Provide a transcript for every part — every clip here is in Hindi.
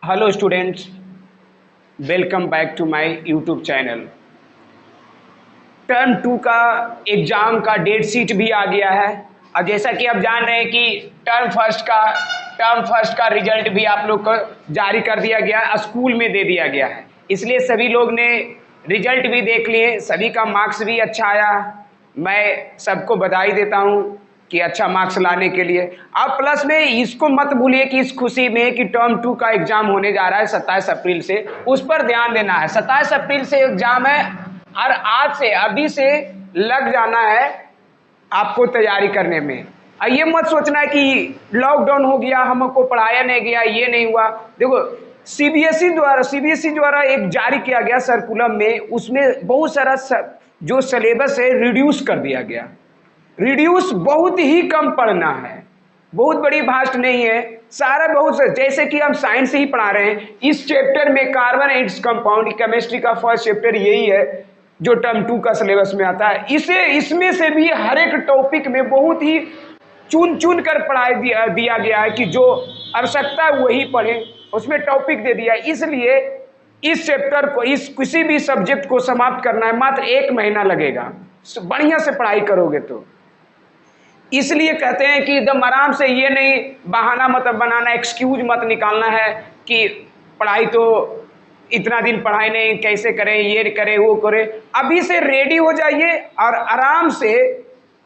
Hello students, welcome back to my YouTube channel. Term two का एग्ज़ाम का डेट शीट भी आ गया है और जैसा कि आप जान रहे हैं कि टर्म फर्स्ट का रिजल्ट भी आप लोग को जारी कर दिया गया, स्कूल में दे दिया गया है। इसलिए सभी लोग ने रिजल्ट भी देख लिए, सभी का मार्क्स भी अच्छा आया। मैं सबको बधाई देता हूँ कि अच्छा मार्क्स लाने के लिए। अब प्लस में इसको मत भूलिए कि इस खुशी में कि टर्म टू का एग्ज़ाम होने जा रहा है 27 अप्रैल से, उस पर ध्यान देना है। 27 अप्रैल से एग्ज़ाम है और आज से अभी से लग जाना है आपको तैयारी करने में। और ये मत सोचना है कि लॉकडाउन हो गया, हमको पढ़ाया नहीं गया, ये नहीं हुआ। देखो, सीबीएसई द्वारा एक जारी किया गया सर्कुलर में, उसमें बहुत सारा जो सिलेबस है रिड्यूस कर दिया गया। रिड्यूस बहुत ही कम पढ़ना है, बहुत बड़ी भास्ट नहीं है, सारा बहुत से, जैसे कि हम साइंस ही पढ़ा रहे हैं। इस चैप्टर में carbon and its compound, chemistry का फर्स्ट चैप्टर यही है जो टर्म टू का सिलेबस में आता है। इसमें से भी हर एक टॉपिक में बहुत ही चुन चुन कर पढ़ाई दिया गया है कि जो आवश्यकता है वही पढ़ें, उसमें टॉपिक दे दिया है। इसलिए इस चैप्टर को, इस किसी भी सब्जेक्ट को समाप्त करना है मात्र 1 महीना लगेगा, बढ़िया से पढ़ाई करोगे तो। इसलिए कहते हैं कि एकदम आराम से, ये नहीं बहाना मत बनाना, एक्सक्यूज मत निकालना है कि पढ़ाई तो इतना दिन पढ़ाई नहीं, कैसे करें, ये करें वो करें। अभी से रेडी हो जाइए और आराम से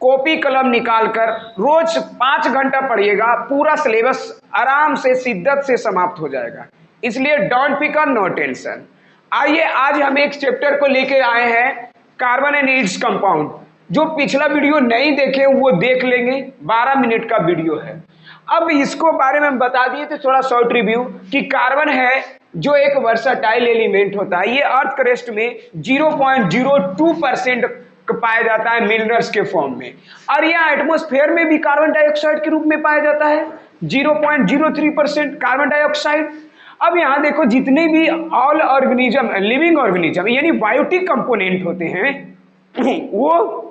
कॉपी कलम निकाल कर रोज 5 घंटा पढ़िएगा, पूरा सिलेबस आराम से शिद्दत से समाप्त हो जाएगा। इसलिए डोंट फिकर, नो टेंशन। आइए, आज हम एक चैप्टर को लेके आए हैं, कार्बन एंड इट्स कंपाउंड। जो पिछला वीडियो नहीं देखे वो देख लेंगे, 12 मिनट का वीडियो है। अब इसको बारे में बता दिए तो थोड़ा शॉर्ट रिव्यू कि कार्बन है जो एक वर्सटाइल एलिमेंट होता है। ये अर्थ क्रस्ट में 0.02% पाया जाता है मिनरल्स के फॉर्म में, और यह एटमॉस्फेयर में भी कार्बन डाइऑक्साइड के रूप में पाया जाता है, 0.03% कार्बन डाइऑक्साइड। अब यहां देखो, जितने भी ऑल ऑर्गेनिज्म, लिविंग ऑर्गेनिज्म यानी बायोटिक कंपोनेंट होते हैं वो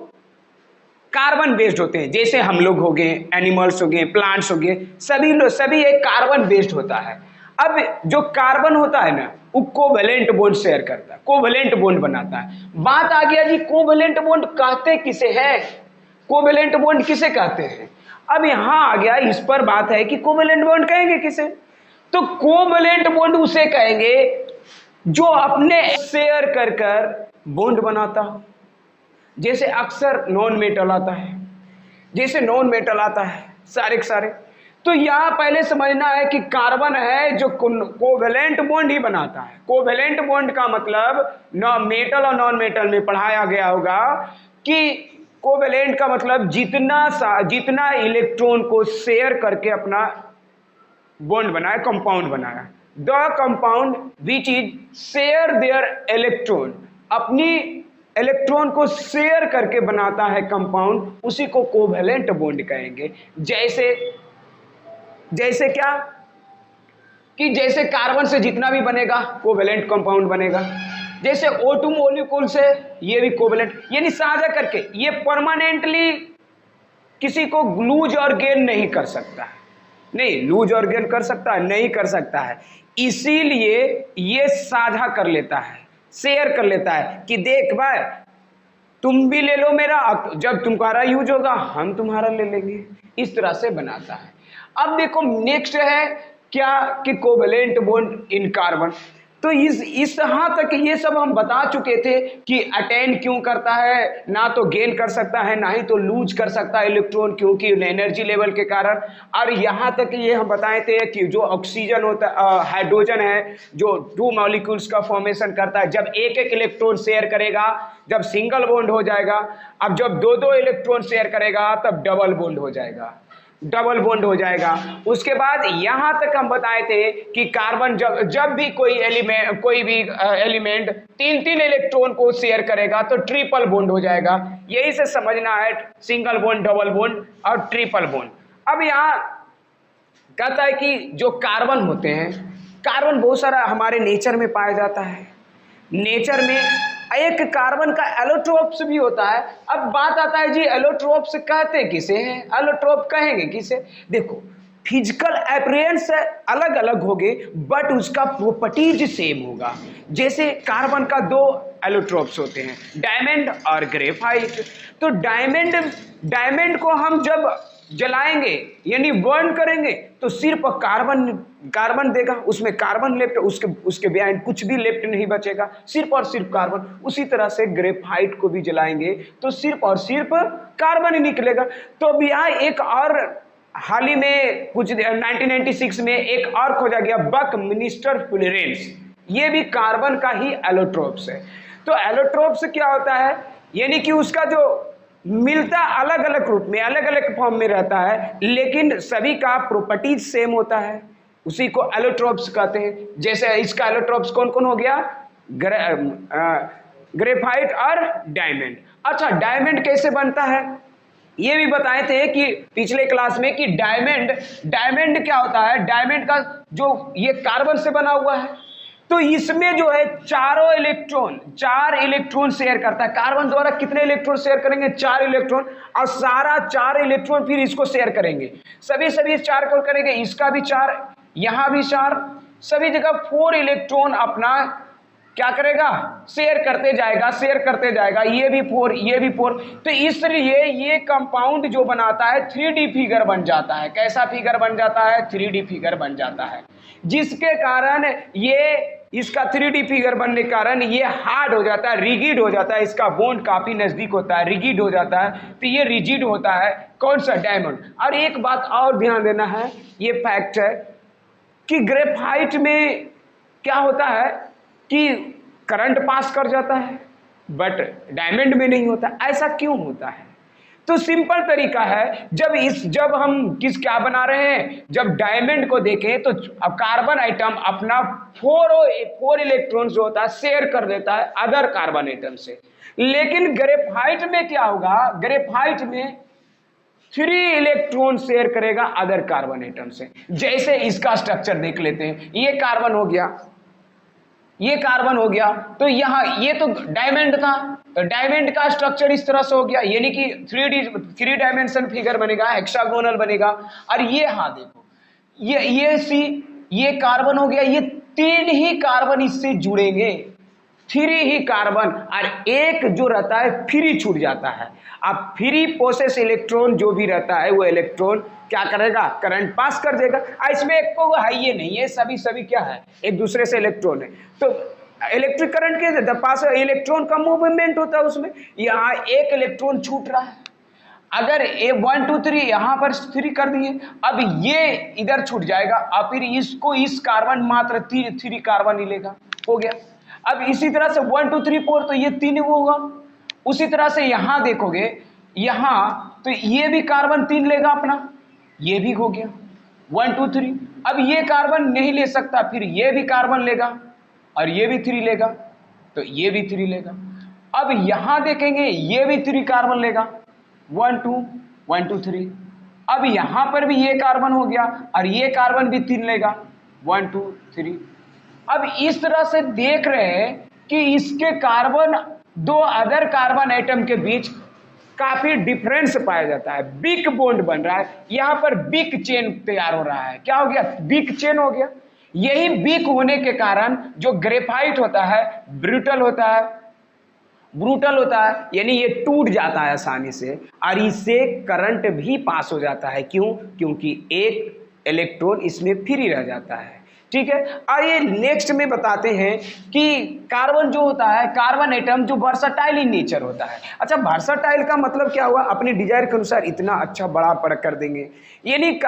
कार्बन बेस्ड होते हैं। जैसे हम लोग हो गए, एनिमल्स हो गए, प्लांट्स हो गए, सभी एक कार्बन बेस्ड होता है। अब जो कार्बन होता है ना, वो कोवेलेंट बॉन्ड शेयर करता है, कोवेलेंट बॉन्ड बनाता है। बात आ गया जी, कोवेलेंट बॉन्ड कहते किसे हैं, कोवेलेंट बॉन्ड किसे कहते हैं। अब यहां आ गया, इस पर बात है कि कोवेलेंट बॉन्ड कहेंगे किसे। तो कोवेलेंट बॉन्ड उसे कहेंगे जो अपने शेयर कर कर बॉन्ड बनाता हो। जैसे अक्सर नॉन मेटल आता है, जैसे नॉन मेटल आता है सारे के सारे। तो यहां पहले समझना है कि कार्बन है जो कोवेलेंट बॉन्ड ही बनाता है। कोवेलेंट बॉन्ड का मतलब मेटल और नॉन मेटल में पढ़ाया गया होगा कि कोवेलेंट का मतलब जितना इलेक्ट्रॉन को शेयर करके अपना बॉन्ड बनाया, कंपाउंड बनाया। The compound which is share their electron, अपनी इलेक्ट्रॉन को शेयर करके बनाता है कंपाउंड, उसी को कोवेलेंट बॉन्ड कहेंगे। जैसे क्या कि जैसे कार्बन से जितना भी बनेगा कोवेलेंट कंपाउंड बनेगा। जैसे O2 मॉलिक्यूल से ये भी कोवेलेंट, यानी साझा करके, ये परमानेंटली किसी को लूज और गेन नहीं कर सकता है। नहीं, लूज और गेन कर सकता है, नहीं कर सकता है। इसीलिए ये साझा कर लेता है, शेयर कर लेता है कि देख भाई, तुम भी ले लो मेरा, जब तुम्हारा यूज होगा हम तुम्हारा ले लेंगे। इस तरह से बनाता है। अब देखो नेक्स्ट है क्या कि कोवेलेंट बॉन्ड इन कार्बन। तो इस यहाँ तक ये सब हम बता चुके थे कि अटेन क्यों करता है, ना तो गेन कर सकता है ना ही तो लूज कर सकता है इलेक्ट्रॉन, क्योंकि एनर्जी लेवल के कारण। और यहाँ तक ये हम बताए थे कि जो ऑक्सीजन होता है, हाइड्रोजन है जो 2 मॉलिक्यूल्स का फॉर्मेशन करता है, जब एक एक इलेक्ट्रॉन शेयर करेगा जब सिंगल बॉन्ड हो जाएगा, अब जब 2-2 इलेक्ट्रॉन शेयर करेगा तब डबल बॉन्ड हो जाएगा, डबल बॉन्ड हो जाएगा। उसके बाद यहां तक हम बताए थे कि कार्बन जब भी कोई एलिमेंट 3-3 इलेक्ट्रॉन को शेयर करेगा तो ट्रिपल बॉन्ड हो जाएगा। यही से समझना है सिंगल बॉन्ड, डबल बॉन्ड और ट्रिपल बॉन्ड। अब यहां कहता है कि जो कार्बन होते हैं, कार्बन बहुत सारा हमारे नेचर में पाया जाता है। नेचर में एक कार्बन का एलोट्रोप्स भी होता है। अब बात आता है जी एलोट्रोप्स कहते किसे हैं, एलोट्रोप कहेंगे किसे। देखो, फिजिकल अपीयरेंस अलग अलग होंगे बट उसका प्रॉपर्टीज सेम होगा। जैसे कार्बन का दो एलोट्रोप्स होते हैं, डायमंड और ग्रेफाइट। तो डायमंड को हम जब जलाएंगे यानी बर्न करेंगे तो सिर्फ कार्बन देगा, उसमें कार्बन लेफ्ट, उसके बिहाइंड कुछ भी लेफ्ट नहीं बचेगा, सिर्फ और सिर्फ कार्बन। उसी तरह से ग्रेफाइट को भी जलाएंगे तो सिर्फ और सिर्फ कार्बन ही निकलेगा। तो अब यहाँ एक और हाल ही में कुछ 1996 में एक और खोजा गया, बकमिंस्टर फ्लोरेंस, ये भी कार्बन का ही एलोट्रोप्स है। तो एलोट्रोप्स क्या होता है, यानी कि उसका जो मिलता अलग अलग रूप में, अलग अलग फॉर्म में रहता है, लेकिन सभी का प्रॉपर्टीज सेम होता है, उसी को एलोट्रोप्स कहते हैं। जैसे इसका एलोट्रोप्स कौन कौन हो गया, ग्रेफाइट और डायमंड। अच्छा, डायमंड कैसे बनता है ये भी बताए थे कि पिछले क्लास में कि डायमंड क्या होता है, डायमंड का जो ये कार्बन से बना हुआ है, तो इसमें जो है चार इलेक्ट्रॉन शेयर करता है। कार्बन द्वारा कितने इलेक्ट्रॉन शेयर करेंगे, 4 इलेक्ट्रॉन, और सारा 4 इलेक्ट्रॉन फिर इसको शेयर करेंगे, सभी 4 को करेंगे, इसका भी 4, यहां भी 4, सभी जगह 4 इलेक्ट्रॉन अपना क्या करेगा, शेयर करते जाएगा, ये भी 4, ये भी 4। तो इसलिए ये कंपाउंड जो बनाता है 3D फिगर बन जाता है। कैसा फिगर बन जाता है, 3D फिगर बन जाता है, जिसके कारण ये इसका 3D फिगर बनने के कारण ये हार्ड हो जाता है, रिजिड हो जाता है, इसका बॉन्ड काफी नजदीक होता है, रिजिड हो जाता है, तो ये रिजिड होता है कौन सा, डायमंड। और एक बात और ध्यान देना है, ये फैक्ट है कि ग्रेफाइट में क्या होता है कि करंट पास कर जाता है बट डायमंड में नहीं होता। ऐसा क्यों होता है, तो सिंपल तरीका है, जब हम क्या बना रहे हैं, जब डायमंड को देखें तो अब कार्बन आइटम अपना 4 इलेक्ट्रॉन जो होता है शेयर कर देता है अदर कार्बन आइटम से। लेकिन ग्रेफाइट में क्या होगा, ग्रेफाइट में 3 इलेक्ट्रॉन शेयर करेगा अदर कार्बन आइटम से। जैसे इसका स्ट्रक्चर देख लेते हैं, ये कार्बन हो गया, ये कार्बन हो गया, तो यहां ये तो डायमंड था, तो डायमंड का स्ट्रक्चर इस तरह से हो गया, यानी कि 3 डायमेंशन फिगर बनेगा, हेक्सागोनल बनेगा। और ये हाँ देखो, ये सी, ये कार्बन हो गया, ये 3 ही कार्बन इससे जुड़ेंगे, 3 ही कार्बन, और एक जो रहता है फ्री छूट जाता है। अब फ्री पोसेस इलेक्ट्रॉन जो भी रहता है वो इलेक्ट्रॉन क्या करेगा, करंट पास कर देगा। इसमें एक को है ये नहीं है, सभी क्या है, एक दूसरे से इलेक्ट्रॉन है, तो इलेक्ट्रिक करंट के पास इलेक्ट्रॉन का मूवमेंट होता है उसमें। यहाँ एक इलेक्ट्रॉन छूट रहा है, अगर ये 1 2 3 यहाँ पर 3 कर दिए, अब ये इधर छूट जाएगा, अब फिर इसको इस कार्बन मात्र 3 कार्बन ही लेगा, हो गया। अब इसी तरह से 1 2 3 4 तो ये 3 होगा। उसी तरह से यहां देखोगे, यहां तो ये भी कार्बन 3 लेगा अपना, ये भी हो गया 1 2 3। अब ये कार्बन नहीं ले सकता, फिर ये भी कार्बन लेगा और ये भी 3 लेगा, तो ये भी 3 लेगा। अब यहां देखेंगे ये भी 3 कार्बन लेगा, 1 2 3। अब यहां पर भी ये कार्बन हो गया और ये कार्बन भी 3 लेगा, 1 2 3। अब इस तरह से देख रहे हैं कि इसके कार्बन 2 अदर कार्बन एटम के बीच काफी डिफरेंस पाया जाता है, बिग बॉन्ड बन रहा है, यहां पर बिग चेन तैयार हो रहा है। क्या हो गया, बिग चेन हो गया। यही बिग होने के कारण जो ग्रेफाइट होता है ब्रूटल होता है, यानी ये टूट जाता है आसानी से, और इससे करंट भी पास हो जाता है। क्यों, क्योंकि एक इलेक्ट्रॉन इसमें फ्री रह जाता है, ठीक है। और ये नेक्स्ट में बताते हैं कि कार्बन जो होता है, कार्बन एटम जो वर्सटाइल इन नेचर होता है। अच्छा, वर्सटाइल का मतलब क्या हुआ, अपनी डिजायर के अनुसार इतना अच्छा बड़ा बड़ा कर देंगे, यानी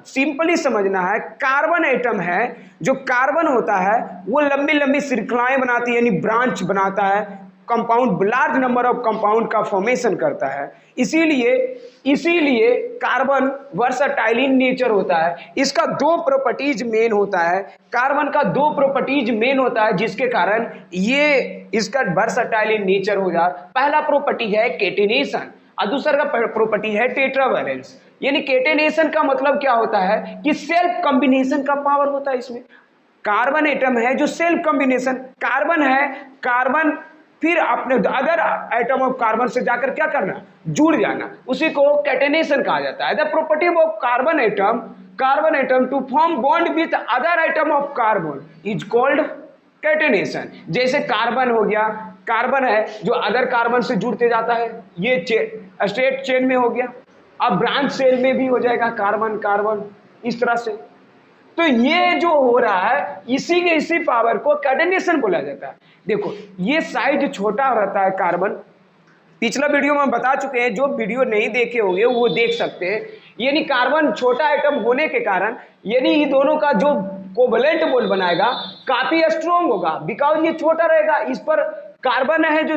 सिंपली समझना है, कार्बन एटम है, जो कार्बन होता है वो लंबी लंबी श्रृंखलाएं बनाती है, यानी ब्रांच बनाता है, compound, large number of compound का फॉर्मेशन करता है। इसीलिए कार्बन वर्सटाइल इन नेचर होता है। इसका 2 प्रॉपर्टीज मेन होता है, कार्बन का 2 प्रॉपर्टीज मेन होता है, जिसके कारण ये इसका वर्सटाइल इन नेचर हो जाता है। पहला प्रॉपर्टी है केटिनेशन और दूसरा का प्रॉपर्टी है टेट्रावैलेंस। यानी केटिनेशन का मतलब क्या होता है कि सेल्फ कॉम्बिनेशन का पावर होता है इसमें। कार्बन एटम है जो सेल्फ कॉम्बिनेशन, कार्बन है, कार्बन फिर अपने अदर एटम ऑफ कार्बन से जाकर क्या करना, जुड़ जाना, उसी को कैटेनेशन कहा जाता है। The property of carbon atom carbon atom to form bond with other atom of carbon is called catenation. जैसे कार्बन हो गया, कार्बन है जो अदर कार्बन से जुड़ते जाता है, ये स्ट्रेट चेन में हो गया। अब ब्रांच सेल में भी हो जाएगा कार्बन कार्बन, इस तरह से। तो ये जो हो रहा है इसी पावर को कैटेनेशन बोला जाता है। देखो ये साइज छोटा रहता है कार्बन, पिछला वीडियो में हम बता चुके हैं, जो वीडियो नहीं देखे होंगे वो देख सकते हैं। यानी कार्बन छोटा आइटम होने के कारण यानी ये दोनों का जो कोवलेंट बॉन्ड बनाएगा काफी स्ट्रॉन्ग होगा, बिकॉज ये छोटा रहेगा। इस पर कार्बन है जो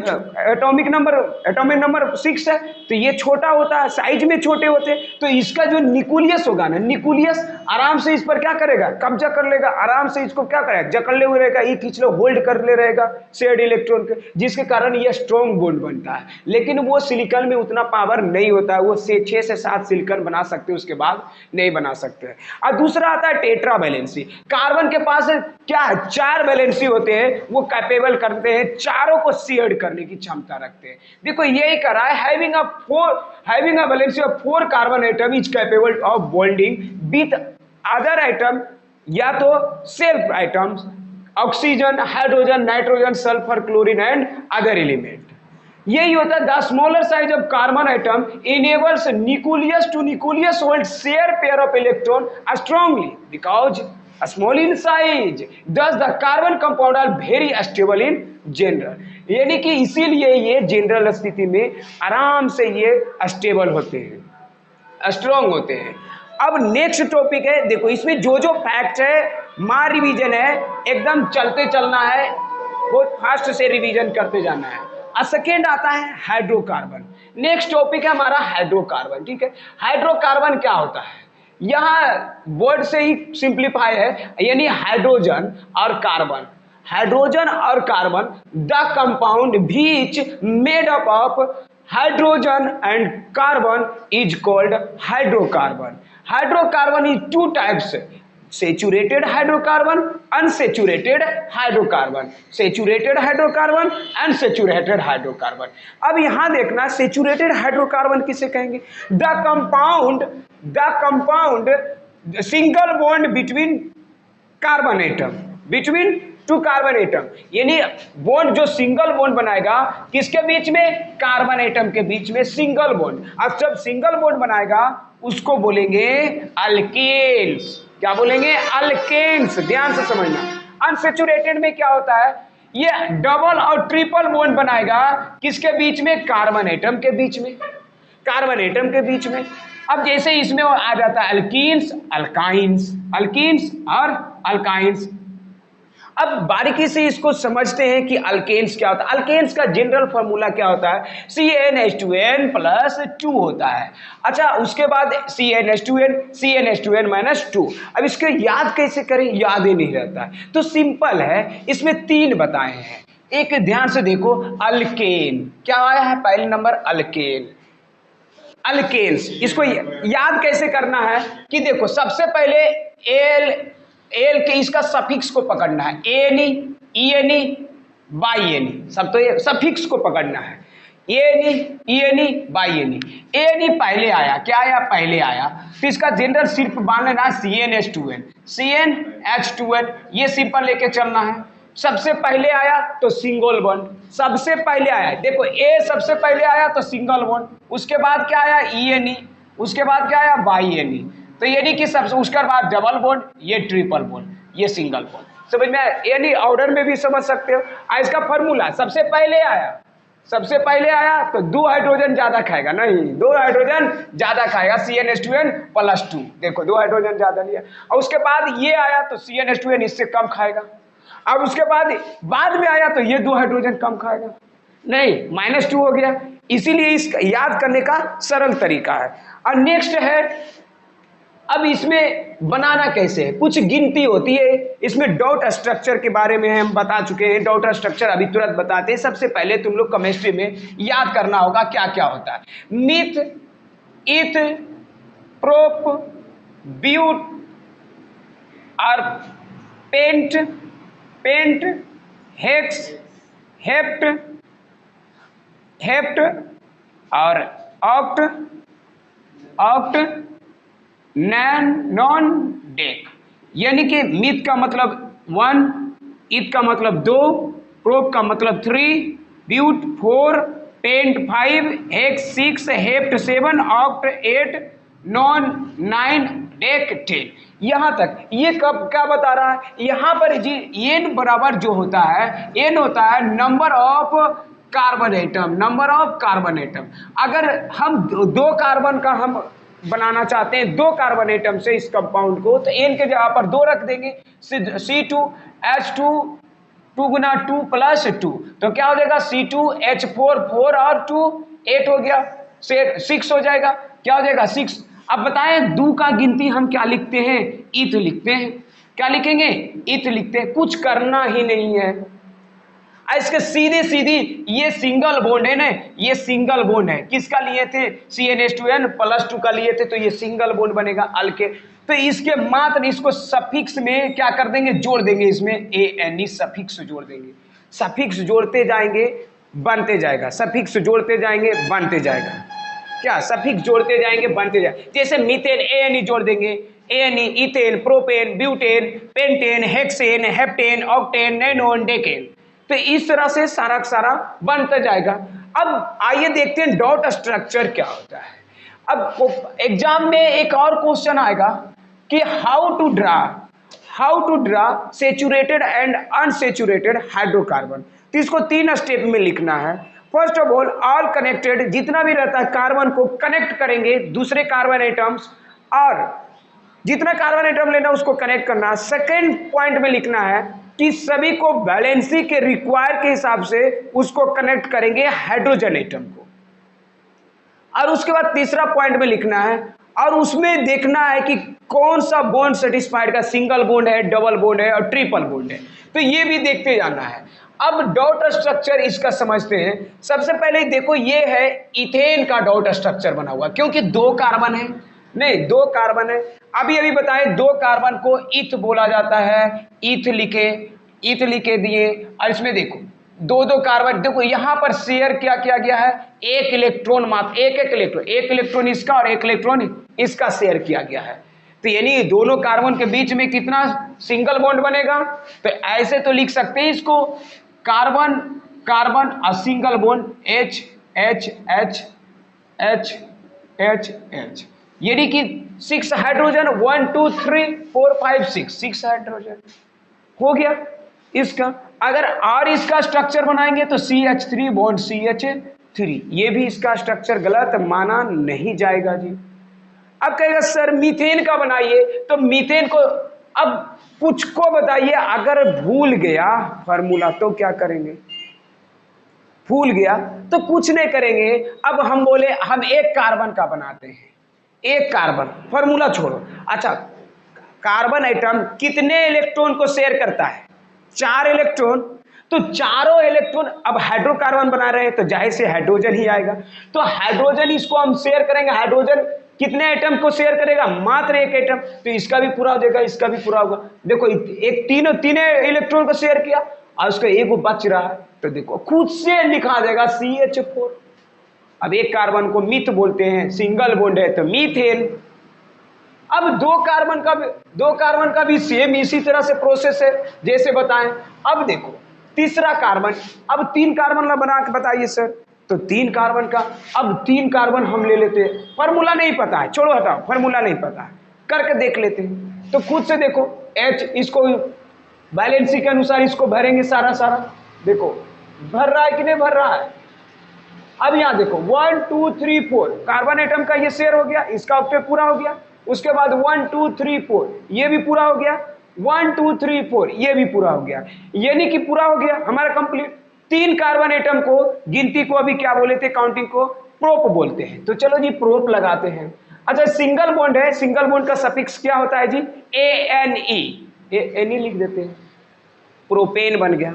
एटॉमिक नंबर 6 है, तो ये छोटा होता है, साइज में छोटे होते हैं। तो इसका जो न्यूक्लियस होगा ना, न्यूक्लियस आराम से इस पर क्या करेगा, कब्जा कर लेगा, आराम से इसको क्या करेगा, जकड़ ले हुए रहेगा, ये खींच लो, होल्ड कर ले रहेगा शेयर्ड इलेक्ट्रॉन के, जिसके कारण ये स्ट्रॉन्ग बॉन्ड बनता है। लेकिन वो सिलिकॉन में उतना पावर नहीं होता है, वो 6 से 7 सिलिकॉन बना सकते हैं, उसके बाद नहीं बना सकते हैं। और दूसरा आता है टेट्रा वैलेंसी। कार्बन के पास क्या है, 4 वैलेंसी होते हैं, वो कैपेबल करते हैं, चारों को शेयर करने की क्षमता रखते हैं। देखो यही करा है, having a valency of 4 carbon atom is capable of bonding with other atom, या तो self atoms, oxygen, hydrogen, nitrogen, sulphur, chlorine and other element. यही होता है the smaller size of carbon atom enables nucleus to nucleus hold share pair of electron strongly because small in size, thus the carbon compound are very stable in general। यानी कि इसीलिए ये जनरल स्थिति में आराम से ये स्टेबल होते हैं, स्ट्रॉन्ग होते हैं। अब नेक्स्ट टॉपिक है, देखो इसमें जो जो फैक्ट है मां रिवीजन है, एकदम चलते चलना है, बहुत फास्ट से रिवीजन करते जाना है। और सेकेंड आता है हाइड्रोकार्बन। नेक्स्ट टॉपिक है हमारा हाइड्रोकार्बन, ठीक है। हाइड्रोकार्बन क्या होता है, यहाँ वर्ड से ही सिंप्लीफाई है, यानी हाइड्रोजन और कार्बन। हाइड्रोजन और carbon the compound which made up of hydrogen and carbon is called hydrocarbon. Hydrocarbon is 2 types, saturated hydrocarbon, unsaturated hydrocarbon, saturated hydrocarbon, unsaturated hydrocarbon. अब यहां देखना सैचुरेटेड हाइड्रोकार्बन किसे कहेंगे, the compound single bond between carbon atom, between 2 carbon atom, यानी बॉन्ड जो सिंगल बॉन्ड बनाएगा किसके बीच में, कार्बन एटम के बीच में सिंगल बॉन्ड। अब जब सिंगल बॉन्ड बनाएगा उसको बोलेंगे अल्केन्स। क्या बोलेंगे, अल्केन्स, ध्यान से समझना। अनसैचुरेटेड में क्या होता है, ये डबल और ट्रिपल बॉन्ड बनाएगा किसके बीच में, कार्बन एटम के बीच में, कार्बन एटम के बीच में। अब जैसे इसमें आ जाता है अल्कीन्स, अल्काइंस, अल्कीन्स और अल्काइंस। अब बारीकी से इसको समझते हैं कि अल्केन्स क्या होता है। अल्केन्स का जनरल फॉर्मूला क्या होता है, CnH2n+2 होता है। अच्छा उसके बाद CnH2n -2। अब इसको याद कैसे करें, याद ही नहीं रहता है, तो सिंपल है, इसमें 3 बताए हैं। एक ध्यान से देखो, अल्केन क्या आया है, पहले नंबर अल्केन, अल्केन्स। इसको याद कैसे करना है कि देखो सबसे पहले एल के इसका सफिक्स को पकड़ना है, एनी, ईएनी, बाईएनी, सब तो ये सफिक्स को पकड़ना है, एनी, ईएनी, बाईएनी। एनी पहले आया, क्या आया, पहले आया, तो इसका जनरल सिर्फ मान लेना CnH2n, CnH2n, ये सिंपल लेके चलना है। सबसे पहले आया तो सिंगल बॉन्ड, सबसे पहले आया, देखो ए सबसे पहले आया तो सिंगल बॉन्ड, उसके बाद क्या आया, ईएनी, उसके बाद क्या आया, बाईएनी, तो यानी कि सब उसके बाद डबल बॉन्ड, ये ट्रिपल बॉन्ड, ये सिंगल बॉन्ड। समझ में, यानी ऑर्डर में भी समझ सकते हो। इसका फॉर्मूला सबसे पहले आया, सबसे पहले आया तो 2 हाइड्रोजन ज्यादा खाएगा, नहीं 2 हाइड्रोजन ज्यादा खाएगा, CnH2n+2, देखो 2 हाइड्रोजन ज्यादा लिया। और उसके बाद ये आया तो CnH2n इससे कम खाएगा। अब उसके बाद में आया तो ये 2 हाइड्रोजन कम खाएगा, नहीं -2 हो गया। इसीलिए इसका याद करने का सरल तरीका है। और नेक्स्ट है, अब इसमें बनाना कैसे है, कुछ गिनती होती है। इसमें डॉट स्ट्रक्चर के बारे में हम बता चुके हैं, डॉट स्ट्रक्चर अभी तुरंत बताते हैं। सबसे पहले तुम लोग केमिस्ट्री में याद करना होगा क्या क्या होता है, मिथ, इथ, प्रोप, ब्यूट और पेंट, हेक्स, हेप्ट और ऑक्ट, नॉन डेक, यानी कि मिथ का मतलब 1, ईथ का मतलब 2, प्रोप का मतलब 3, but 4, pent 5, hex 6, hept 7, oct 8, non 9, dec 10। यहां तक ये कब क्या बता रहा है यहां पर जी, एन बराबर जो होता है, एन होता है number of carbon atom, number of carbon atom. अगर हम दो कार्बन का हम बनाना चाहते हैं, 2 कार्बन एटम से इस कंपाउंड को, तो एन के जगह पर 2 रख देंगे, C2H2, 2 गुना 2 प्लस 2, तो क्या हो जाएगा C2H4, 4 और 2 8 हो गया, 6 हो जाएगा, क्या हो जाएगा 6। अब बताएं 2 का गिनती हम क्या लिखते हैं, ईथ लिखते हैं। क्या लिखेंगे, ईथ लिखते हैं, कुछ करना ही नहीं है। इसके सीधे सीधी ये सिंगल बॉन्ड है ना, ये सिंगल बॉन्ड है, किसका लिए थे, CnH2n प्लस 2 का लिए थे, तो ये सिंगल बॉन्ड बनेगा अल्के। तो इसके मात्र इसको सफिक्स में क्या कर देंगे, जोड़ देंगे, इसमें ANE सफिक्स जोड़ देंगे, सफिक्स जोड़ते जाएंगे बनते जाएगा, सफिक्स जोड़ते जाएंगे बनते जाएगा, क्या सफिक्स जोड़ते जाएंगे बनते जाएंगे। जैसे मीथेन ANE जोड़ देंगे, ANE, ethane, propane, butane, pentane, hexane, heptane, octane, nonane, decane, तो इस तरह से सारा सारा बनता जाएगा। अब आइए देखते हैं डॉट स्ट्रक्चर क्या होता है। अब एग्जाम में एक और क्वेश्चन आएगा कि how to draw saturated and unsaturated hydrocarbon. तो इसको 3 स्टेप में लिखना है। फर्स्ट ऑफ ऑल कनेक्टेड, जितना भी रहता है कार्बन को कनेक्ट करेंगे दूसरे कार्बन एटम्स, और जितना कार्बन एटम लेना उसको कनेक्ट करना। सेकेंड पॉइंट में लिखना है कि सभी को वैलेंसी के रिक्वायर के हिसाब से उसको कनेक्ट करेंगे हाइड्रोजन एटम को। और उसके बाद तीसरा पॉइंट में लिखना है, और उसमें देखना है कि कौन सा बॉन्ड सेटिस्फाइड का, सिंगल बॉन्ड है, डबल बॉन्ड है और ट्रिपल बॉन्ड है, तो ये भी देखते जाना है। अब डॉट स्ट्रक्चर इसका समझते हैं। सबसे पहले देखो, ये है इथेन का डॉट स्ट्रक्चर बना हुआ, क्योंकि 2 कार्बन है, नहीं 2 कार्बन है। अभी बताए 2 कार्बन को ईथ बोला जाता है, ईथ लिखे दिए, और इसमें देखो 2 कार्बन, देखो यहां पर शेयर क्या किया गया है, 1 इलेक्ट्रॉन मात्र, एक इलेक्ट्रॉन इसका और 1 इलेक्ट्रॉन इसका शेयर किया गया है। तो यानी दोनों कार्बन के बीच में कितना सिंगल बॉन्ड बनेगा, तो ऐसे तो लिख सकते हैं इसको, कार्बन कार्बन और single bond H H H H H H, यानी कि 6 हाइड्रोजन, 1 2 3 4 5 6 हाइड्रोजन हो गया इसका। अगर और इसका स्ट्रक्चर बनाएंगे तो CH3 बॉन्ड CH3, ये भी इसका स्ट्रक्चर गलत माना नहीं जाएगा जी। अब कहेगा सर मीथेन का बनाइए, तो मीथेन को अब कुछ को बताइए, अगर भूल गया फार्मूला तो क्या करेंगे, भूल गया तो कुछ नहीं करेंगे। अब हम बोले हम 1 कार्बन का बनाते हैं, 1 कार्बन, फार्मूला छोड़ो। अच्छा, कार्बन एटम कितने इलेक्ट्रॉन को शेयर करता है, 4 इलेक्ट्रॉन, तो चारों इलेक्ट्रॉन, अब हाइड्रोकार्बन बना रहे हैं तो जाहिर से हाइड्रोजन ही आएगा, तो हाइड्रोजन इसको हम शेयर करेंगे। हाइड्रोजन कितने एटम को शेयर करेगा, मात्र 1 एटम, तो इसका भी पूरा हो जाएगा, इसका भी पूरा होगा। देखो एक तीन इलेक्ट्रॉन को शेयर किया और उसका एक बच रहा है, तो देखो खुद से लिखा जाएगा CH4। अब 1 कार्बन को मिथ बोलते हैं, सिंगल बॉन्ड है तो मीथेन। अब 2 कार्बन का भी सेम इसी तरह से प्रोसेस है जैसे बताएं। अब देखो तीसरा कार्बन, अब 3 कार्बन बना के बताइए सर, तो 3 कार्बन का, अब 3 कार्बन हम ले लेते हैं, फार्मूला नहीं पता है, छोड़ो हटाओ, फार्मूला नहीं पता है, करके देख लेते हैं। तो खुद से देखो H, इसको वैलेंसी के अनुसार इसको भरेंगे सारा, देखो भर रहा है कि नहीं भर रहा है। अब यहां देखो 1 2 3 4 कार्बन एटम का ये शेयर हो गया, इसका ऑक्टेट पूरा हो गया। उसके बाद 1 2 3 4 ये भी पूरा हो गया, 1 2 3 4 ये भी पूरा हो गया, यानी कि पूरा हो गया हमारा कंप्लीट। 3 कार्बन एटम को गिनती को अभी क्या बोले थे, काउंटिंग को प्रोप बोलते हैं। तो चलो जी प्रोप लगाते हैं। अच्छा सिंगल बॉन्ड है, सिंगल बॉन्ड का सफिक्स क्या होता है जी, ANE लिख देते हैं, प्रोपेन बन गया।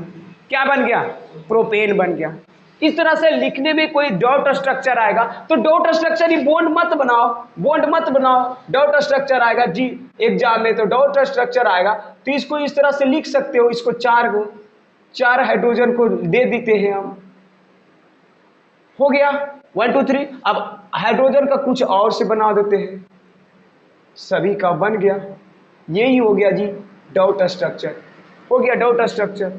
क्या बन गया, प्रोपेन बन गया। इस तरह से लिखने में कोई डॉट स्ट्रक्चर आएगा तो डॉट स्ट्रक्चर ही, बॉन्ड मत बनाओ, डॉट स्ट्रक्चर आएगा जी एग्जाम में, तो डॉट स्ट्रक्चर आएगा। तो इसको इस तरह से लिख सकते हो, इसको 4 हाइड्रोजन को दे देते हैं हम, हो गया 1 2 3। अब हाइड्रोजन का कुछ और से बना देते हैं, सभी का बन गया। यही हो गया जी डॉट स्ट्रक्चर, हो गया डॉट स्ट्रक्चर।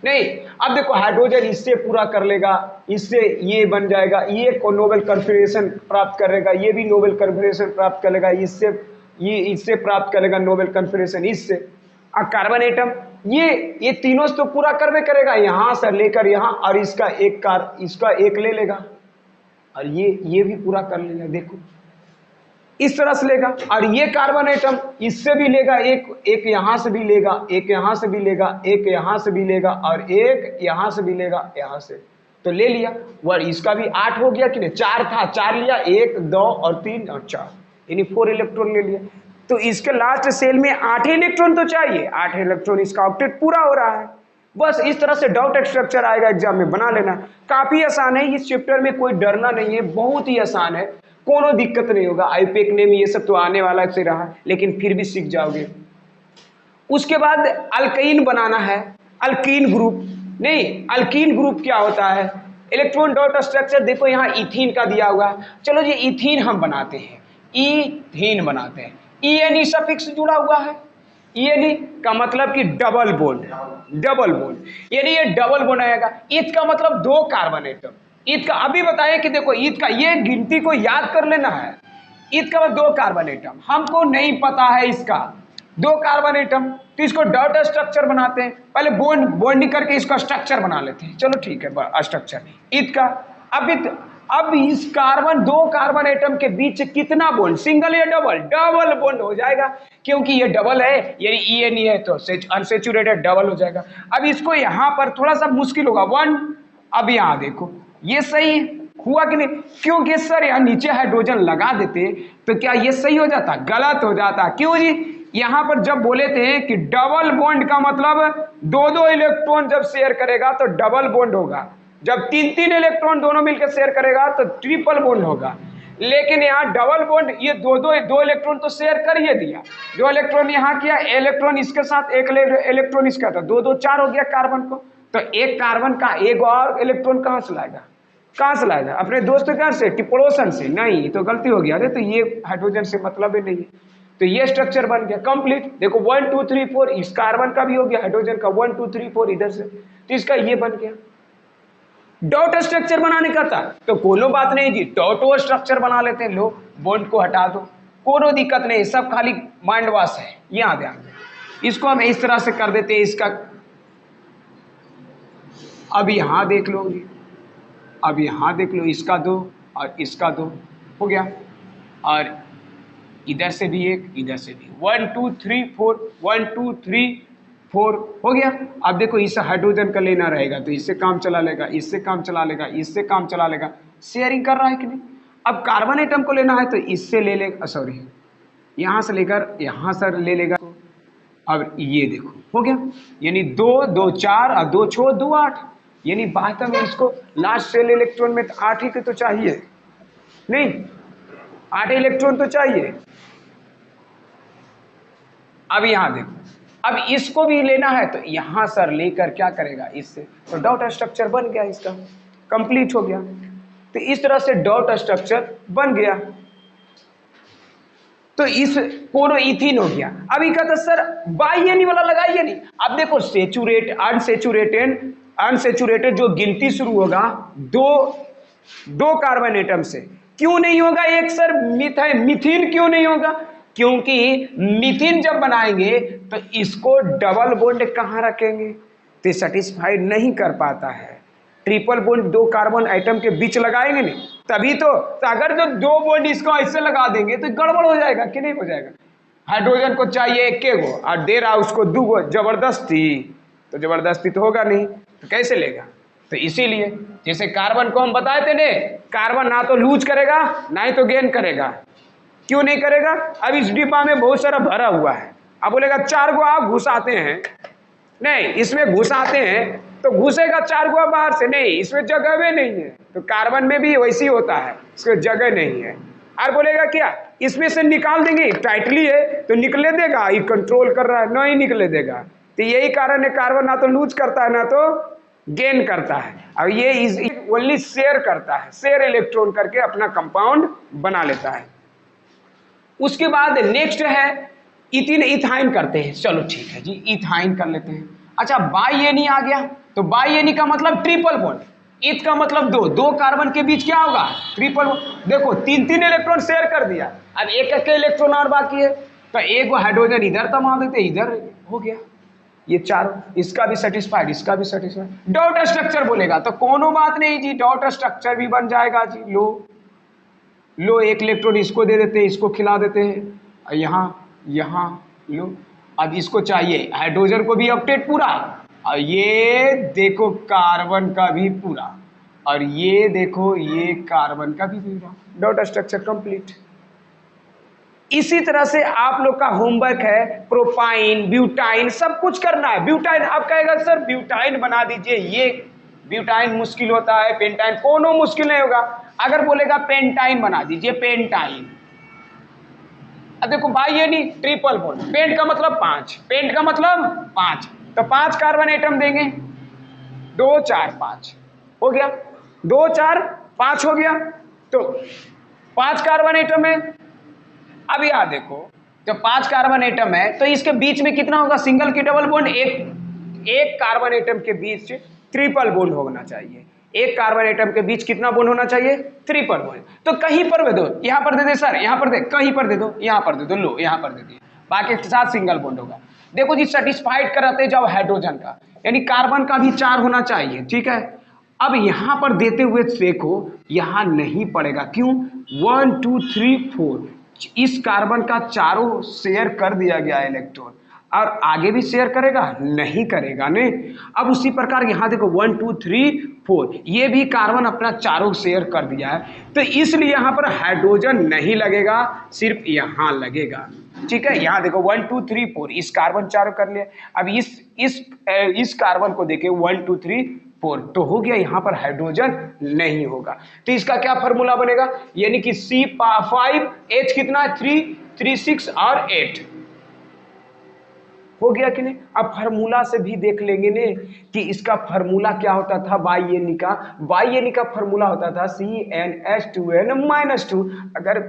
नहीं, अब देखो हाइड्रोजन इससे पूरा कर लेगा, इससे ये बन जाएगा, ये को नोबेल कन्फिगरेशन प्राप्त करेगा, ये भी नोबेल कन्फिगरेशन प्राप्त करेगा, इससे ये इससे प्राप्त करेगा नोबेल कन्फिगरेशन इससे। कार्बन एटम ये तीनों से तो पूरा करवे करेगा, यहां से लेकर यहां, और इसका एक ले लेगा, और ये भी पूरा कर लेगा। देखो इस तरह से लेगा, और ये कार्बन एटम इससे भी लेगा, एक यहां से भी लेगा, एक यहां से भी लेगा, एक यहां से भी लेगा, और एक यहां से भी लेगा, यहां से तो ले लिया। वह इसका भी 8 हो गया कि नहीं, 4 था, 4 लिया, 1 2 और 3 और 4, यानी 4 इलेक्ट्रॉन ले लिया। तो इसके लास्ट सेल में 8 इलेक्ट्रॉन तो चाहिए, 8 इलेक्ट्रॉन, इसका ऑक्टेट पूरा हो रहा है। बस इस तरह से डॉट स्ट्रक्चर आएगा एग्जाम में, बना लेना। काफी आसान है, इस चैप्टर में कोई डरना नहीं है, बहुत ही आसान है, कोनो दिक्कत नहीं होगा। आईपेक नेम ये सब तो आने वाला से रहा, लेकिन फिर भी सीख जाओगे। उसके बाद अल्कीन बनाना है, अल्कीन ग्रुप। नहीं, अल्कीन ग्रुप क्या होता है, इलेक्ट्रॉन डॉट स्ट्रक्चर देखो यहाँ इथीन का दिया हुआ, चलो ये इथीन हम बनाते हैं, इथीन बनाते हैं। ई सफिक्स जुड़ा हुआ है, ई का मतलब कि डबल बॉन्ड, डबल बॉन्ड, यानी ये डबल बॉन्ड आएगा। ईथ का मतलब 2 कार्बन एटम, ईथ का अभी बताया कि देखो ईथ का ये गिनती को याद कर लेना है। ईथ का मतलब 2 कार्बन एटम, हमको नहीं पता है इसका 2 कार्बन एटम, तो इसको डॉट स्ट्रक्चर बनाते हैं। पहले बॉन्डिंग करके इसका स्ट्रक्चर बना लेते हैं, चलो ठीक है स्ट्रक्चर ईथ का। अब इस 2 कार्बन एटम के बीच कितना बॉन्ड, सिंगल या डबल, डबल बॉन्ड हो जाएगा, क्योंकि ये डबल है, ये ई है तो अनसेचुरेटेड डबल हो जाएगा। अब इसको यहां पर थोड़ा सा मुश्किल होगा 1। अब यहां देखो ये सही हुआ कि नहीं, क्योंकि सर यहां नीचे हाइड्रोजन लगा देते तो क्या ये सही हो जाता, गलत हो जाता। क्यों जी, यहां पर जब बोले थे कि डबल बॉन्ड का मतलब 2-2 इलेक्ट्रॉन जब शेयर करेगा तो डबल बॉन्ड होगा, जब 3-3 इलेक्ट्रॉन दोनों मिलकर शेयर करेगा तो ट्रिपल बॉन्ड होगा। लेकिन यहाँ डबल बॉन्ड, ये दो इलेक्ट्रॉन तो शेयर कर ही दिया, 2 इलेक्ट्रॉन यहाँ किया, इलेक्ट्रॉन इसके साथ, 1 इलेक्ट्रॉन इसका था, 2 2 4 हो गया कार्बन को। तो एक कार्बन का एक और इलेक्ट्रॉन कहां से लाएगा, कहां से लाएगा, अपने दोस्त घर से कि पड़ोसन से? नहीं, तो गलती हो गया। अरे तो ये हाइड्रोजन से मतलब ही नहीं है। तो ये स्ट्रक्चर बन गया कंप्लीट। देखो 1 2 3 4 इस कार्बन का भी हो गया, हाइड्रोजन का 1 2 3 4 इधर से, तो इसका ये बन गया। डॉट स्ट्रक्चर बनाने का था तो कोनो बात नहीं जी, डॉट स्ट्रक्चर बना लेते हैं, लो बॉन्ड को हटा दो, कोनो दिक्कत नहीं, सब खाली माइंड वॉश है। यहां ध्यान दें, इसको हम इस तरह से कर देते हैं इसका। अब यहां देख लो जी, अब यहां देख लो, इसका 2 और इसका 2 हो गया, और इधर से भी एक, इधर से भी 1 2 3 4 1 2 3 4 हो गया। अब देखो इस हाइड्रोजन का लेना रहेगा तो इससे काम चला लेगा, इससे काम चला लेगा, इससे काम चला लेगा, शेयरिंग कर रहा है कि नहीं। अब कार्बन एटम को लेना है तो इससे ले लेगा, सॉरी यहां से लेकर यहां से ले लेगा। अब ये देखो हो गया, यानी 2 2 4 और 2 6 2 8, यानी वास्तव में इसको लास्ट सेल इलेक्ट्रॉन में 8 ही तो चाहिए, नहीं 8 इलेक्ट्रॉन तो चाहिए। अब यहां देखो, अब इसको भी लेना है तो यहां सर लेकर क्या करेगा, इससे तो डॉट स्ट्रक्चर बन गया, इसका कंप्लीट हो गया। तो इस तरह से डॉट स्ट्रक्चर बन गया। तो इस कोनो इथीन हो गया। अभी कहता सर बाई वाला लगाइए नहीं। अब देखो सेचुरेट अनसेचुरेटेड जो गिनती शुरू होगा दो कार्बन एटम से, क्यों नहीं होगा एक सर मिथीन क्यों नहीं होगा, क्योंकि मिथीन जब बनाएंगे तो इसको डबल बॉन्ड कहां रखेंगे, तो सेटिस्फाइड नहीं कर पाता है। ट्रिपल बॉन्ड 2 कार्बन एटम के बीच लगाएंगे नहीं, तभी तो अगर जो 2 बॉन्ड इसको ऐसे लगा देंगे तो गड़बड़ हो जाएगा कि नहीं हो जाएगा। हाइड्रोजन को चाहिए 1 गो और दे रहा उसको 2 गो, जबरदस्ती, तो जबरदस्ती तो होगा नहीं, तो कैसे लेगा। तो इसीलिए जैसे कार्बन को हम बताए थे ने, कार्बन ना तो लूज करेगा ना ही तो गेन करेगा। क्यों नहीं करेगा, अब इस डिब्बा में बहुत सारा भरा हुआ है, अब बोलेगा 4 गो आप घुसाते हैं, नहीं इसमें घुसाते हैं तो घुसेगा 4 गो बाहर से, नहीं इसमें जगह भी नहीं है। तो कार्बन में भी वैसी होता है, इसमें जगह नहीं है। और बोलेगा क्या इसमें से निकाल देंगे, टाइटली है तो निकले देगा, ये कंट्रोल कर रहा है, नहीं निकले देगा। तो यही कारण है कार्बन ना तो लूज करता है ना तो गेन करता है। अब ये ओनली शेयर करता है, शेयर इलेक्ट्रॉन करके अपना कंपाउंड बना लेता है। उसके बाद नेक्स्ट है इथिन इथाइन करते हैं, चलो ठीक है जी इथाइन कर लेते हैं। अच्छा बाई एनी आ गया, तो बाई एनी का मतलब ट्रिपल बॉन्ड, इथ का मतलब दो, दो कार्बन के बीच क्या होगा ट्रिपल बॉन्ड। देखो तीन तीन इलेक्ट्रॉन शेयर कर दिया, अब एक एक इलेक्ट्रॉन और बाकी है, तो एक हाइड्रोजन इधर थमा देते, इधर हो गया ये चारों, इसका भी सेटिस्फाइड, इसका भी सेटिस्फाइड। डॉट स्ट्रक्चर बोलेगा तो कोनो बात नहीं जी, डॉट स्ट्रक्चर भी बन जाएगा जी। लो लो एक इलेक्ट्रॉन इसको दे देते हैं, इसको खिला देते हैं, यहाँ यहाँ लो। अब इसको चाहिए हाइड्रोजन को भी अपडेट पूरा, और ये देखो कार्बन का भी पूरा, और ये देखो ये कार्बन का भी पूरा, डॉट स्ट्रक्चर कंप्लीट। इसी तरह से आप लोग का होमवर्क है प्रोपाइन ब्यूटाइन सब कुछ करना है। ब्यूटाइन आप कहेगा सर ब्यूटाइन बना दीजिए, ये ब्यूटाइन मुश्किल होता है, पेंटाइन कोनो मुश्किल नहीं होगा। अगर बोलेगा पेंटाइन बना दीजिए, पेंटाइन। अब देखो भाई ये नहीं ट्रिपल बॉन्ड, पेंट का मतलब 5, पेंट का मतलब 5, तो 5 कार्बन एटम देंगे, 2 4 5 हो गया, 2 4 5 हो गया, तो 5 कार्बन एटम है। अब यहां देखो जब 5 कार्बन एटम है तो इसके बीच में कितना होगा सिंगल की डबल बॉन्ड, एक कार्बन एटम के बीच ट्रिपल बॉन्ड होना चाहिए। एक कार्बन एटम के बीच कितना बॉन्ड होना चाहिए ट्रिपल बॉन्ड। तो कहीं पर दे दो, यहां पर दे दे सर, यहां पर दे, कहीं पर दे दो, यहां पर दे दो, लो यहां पर दे दिए, बाकी के साथ सिंगल बॉन्ड होगा। देखो जी सेटिस्फाइड कराते जाओ हाइड्रोजन का, यानी कार्बन का भी 4 होना चाहिए, ठीक है। अब यहां पर देते हुए देखो यहां नहीं पड़ेगा, क्यों 1 2 3 4 इस कार्बन का चारों शेयर कर दिया गया इलेक्ट्रॉन, और आगे भी शेयर करेगा नहीं करेगा ने। अब उसी प्रकार यहां देखो 1 2 3 4 ये भी कार्बन अपना चारों शेयर कर दिया है, तो इसलिए यहां पर हाइड्रोजन नहीं लगेगा, सिर्फ यहां लगेगा, ठीक है। यहां देखो 1 2 3 4 इस कार्बन चारों कर लिया, अब इस कार्बन को देखे 1 2 3 4 तो हो गया, यहां पर हाइड्रोजन नहीं होगा। तो इसका क्या फॉर्मूला बनेगा, यानी कि C5 H कितना 3 3 6 और 8 हो गया कि नहीं। अब फार्मूला से भी देख लेंगे ने कि इसका फार्मूला क्या होता था बाई एनी का फार्मूला होता था CnH2n-2। अगर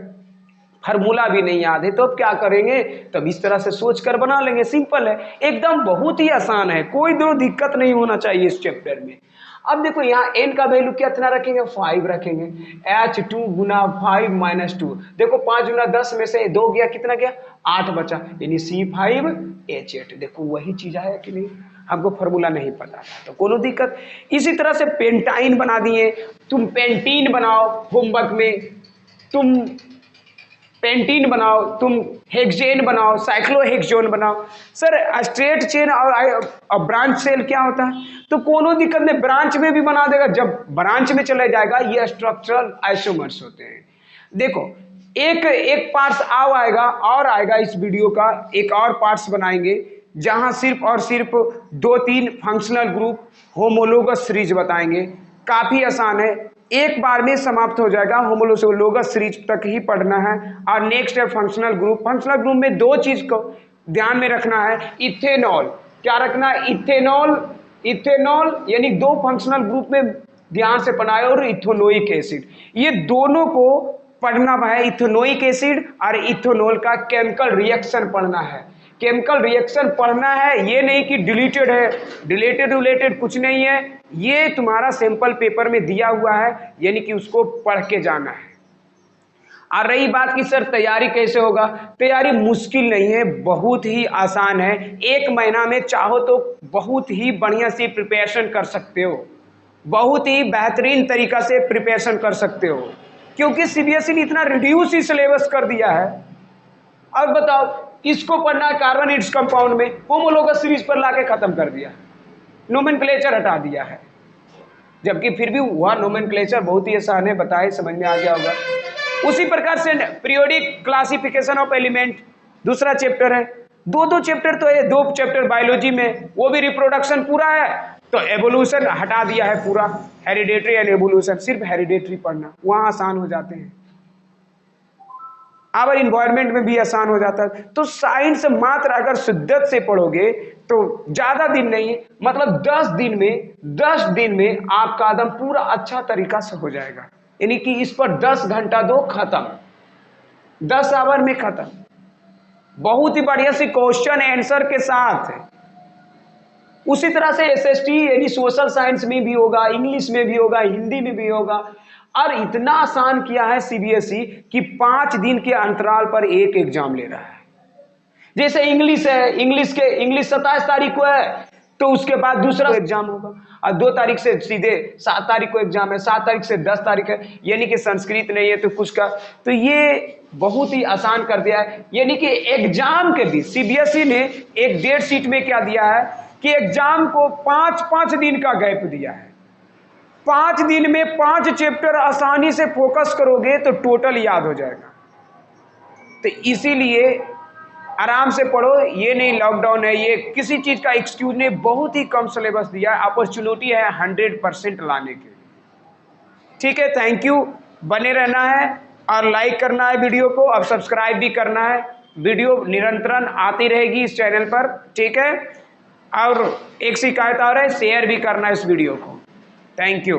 फार्मूला भी नहीं याद है तो अब क्या करेंगे, तब इस तरह से सोच कर बना लेंगे, सिंपल है एकदम, बहुत ही आसान है, कोई दो दिक्कत नहीं होना चाहिए इस चैप्टर में। अब देखो यहाँ n का वैल्यू कितना रखेंगे 5 रखेंगे, H2 गुना 5 - 2, देखो 5 गुना 10 में से 2 गया, कितना गया 8 बचा, यानी C5H8। देखो वही चीज है कि नहीं, हमको फॉर्मूला नहीं पता था तो कोनो दिक्कत। इसी तरह से पेंटाइन बना दिए, तुम पेंटीन बनाओ, होमवर्क में तुम पेंटीन बनाओ, तुम हेक्सेन बनाओ, साइक्लोहेक्सोन बनाओ। सर स्ट्रेट चेन और ब्रांच सेल क्या होता है, तो कोनो दिक्कत नहीं, ब्रांच में भी बना देगा, जब ब्रांच में चले जाएगा ये स्ट्रक्चरल आइसोमर्स होते हैं। देखो एक पार्ट्स आएगा और आएगा, इस वीडियो का एक और पार्ट्स बनाएंगे जहां सिर्फ और सिर्फ 2-3 फंक्शनल ग्रुप होमोलोगस सीरीज बताएंगे, काफी आसान है, एक बार में समाप्त हो जाएगा, होमोलोगस सीरीज तक ही पढ़ना है। और नेक्स्ट है फंक्शनल ग्रुप। फंक्शनल ग्रुप में 2 चीज को ध्यान में रखना है, इथेनॉल, क्या रखना है इथेनॉल यानी 2 फंक्शनल ग्रुप में ध्यान से पढ़ना है, और इथेनोइक एसिड, ये दोनों को पढ़ना है। इथेनोइक एसिड और इथेनॉल का केमिकल रिएक्शन पढ़ना है, केमिकल रिएक्शन पढ़ना है, ये नहीं कि डिलीटेड है, डिलीटेड कुछ नहीं है, ये तुम्हारा सैंपल पेपर में दिया हुआ है, यानी कि उसको पढ़ के जाना है। और रही बात कि सर तैयारी कैसे होगा, तैयारी मुश्किल नहीं है, बहुत ही आसान है, 1 महीना में चाहो तो बहुत ही बढ़िया से प्रिपरेशन कर सकते हो, बहुत ही बेहतरीन तरीका से प्रिपरेशन कर सकते हो, क्योंकि सीबीएसई ने इतना रिड्यूस ही सिलेबस कर दिया है। अब बताओ इसको पढ़ना है कार्बन इट्स कंपाउंड में, होमोलोगस सीरीज पर लाके खत्म कर दिया, नोमेनक्लेचर हटा दिया है, जबकि फिर भी हुआ नोमेनक्लेचर बहुत ही आसान है, बताए समझ में आ गया होगा। उसी प्रकार से पीरियोडिक क्लासिफिकेशन ऑफ एलिमेंट दूसरा चैप्टर है, 2 चैप्टर तो है, 2 चैप्टर बायोलॉजी में, वो भी रिप्रोडक्शन पूरा है, तो एवोल्यूशन हटा दिया है पूरा, हेरिडेटरी एंड एवोल्यूशन, सिर्फ हेरिडेटरी पढ़ना, वहां आसान हो जाते हैं, अब इन्वायरमेंट में भी आसान हो जाता है। तो साइंस मात्र अगर शिद्दत से पढ़ोगे तो ज्यादा दिन नहीं, मतलब 10 दिन में आपका एकदम पूरा अच्छा तरीका से हो जाएगा, यानी कि इस पर 10 घंटा दो खत्म, 10 आवर में खत्म, बहुत ही बढ़िया सी क्वेश्चन आंसर के साथ। उसी तरह से एसएसटी यानी सोशल साइंस में भी होगा, इंग्लिश में भी होगा, हिंदी में भी होगा। और इतना आसान किया है सीबीएसई कि 5 दिन के अंतराल पर एक एग्जाम ले रहा है। जैसे इंग्लिश है, इंग्लिश 27 तारीख को है, तो उसके बाद दूसरा एग्जाम होगा, और 2 तारीख से सीधे 7 तारीख को एग्जाम है, 7 तारीख से 10 तारीख है। यानी कि संस्कृत नहीं है तो कुछ का, तो ये बहुत ही आसान कर दिया है। यानी कि एग्जाम के भी सीबीएसई ने एक डेट शीट में क्या दिया है कि एग्जाम को 5-5 दिन का गैप दिया है। 5 दिन में 5 चैप्टर आसानी से फोकस करोगे तो टोटल याद हो जाएगा। तो इसीलिए आराम से पढ़ो, ये नहीं लॉकडाउन है, ये किसी चीज का एक्सक्यूज नहीं, बहुत ही कम सिलेबस दिया है, अपॉर्चुनिटी है 100% लाने के। ठीक है, थैंक यू। बने रहना है और लाइक करना है वीडियो को, अब सब्सक्राइब भी करना है। वीडियो निरंतरन आती रहेगी इस चैनल पर, ठीक है। और एक शिकायत और है, शेयर भी करना है इस वीडियो को। Thank you.